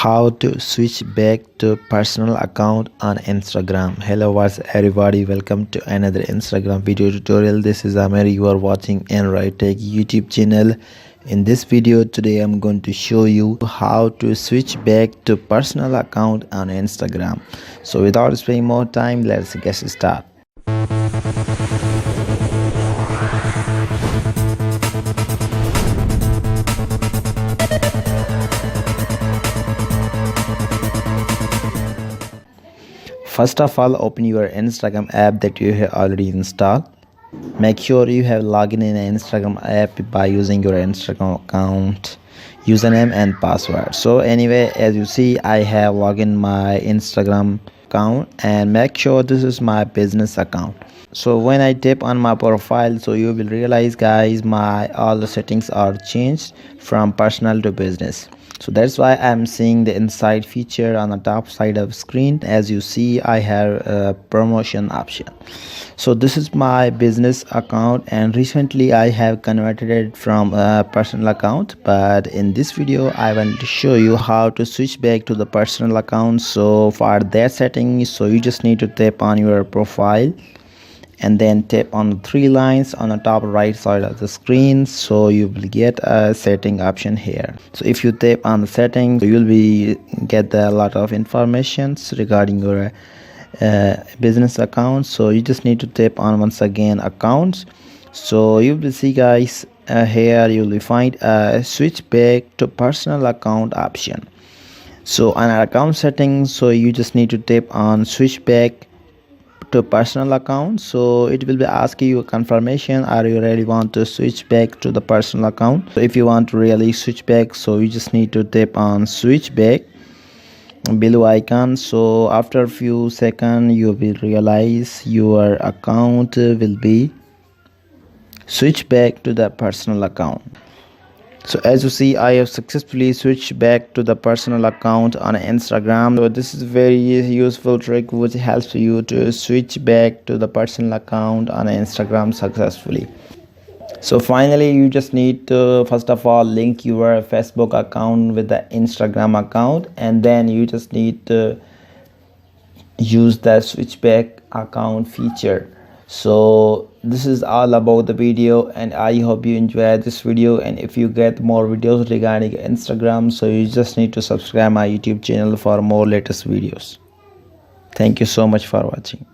How to switch back to personal account on Instagram. Hello, what's everybody, welcome to another Instagram video tutorial. This is Amir. You are watching Android Tech YouTube channel. In this video today I'm going to show you how to switch back to personal account on Instagram. So without spending more time, let's get started. First of all, open your Instagram app that you have already installed. Make sure you have logged in an Instagram app by using your Instagram account username and password. So anyway, as you see, I have logged in my Instagram account, and make sure this is my business account. So when I tap on my profile, so you will realize, guys, my all the settings are changed from personal to business. So that's why I'm seeing the inside feature on the top side of screen. As you see, I have a promotion option. So this is my business account, and recently I have converted it from a personal account, but in this video I want to show you how to switch back to the personal account. So for that setting, so you just need to tap on your profile and then tap on the three lines on the top right side of the screen. So you will get a setting option here. So if you tap on the settings, you will be get a lot of information regarding your business account. So you just need to tap on once again accounts. So you will see, guys, here you will find a switch back to personal account option. So on our account settings, so you just need to tap on switch back to personal account. So it will be asking you a confirmation, are you really want to switch back to the personal account. So if you want to really switch back, so you just need to tap on switch back below icon. So after a few seconds you will realize your account will be switched back to the personal account. So as you see, I have successfully switched back to the personal account on Instagram. So this is a very useful trick which helps you to switch back to the personal account on Instagram successfully. So finally, you just need to first of all link your Facebook account with the Instagram account, and then you just need to use the switch back account feature. So this is all about the video, and I hope you enjoyed this video. And if you get more videos regarding Instagram, so you just need to subscribe my YouTube channel for more latest videos. Thank you so much for watching.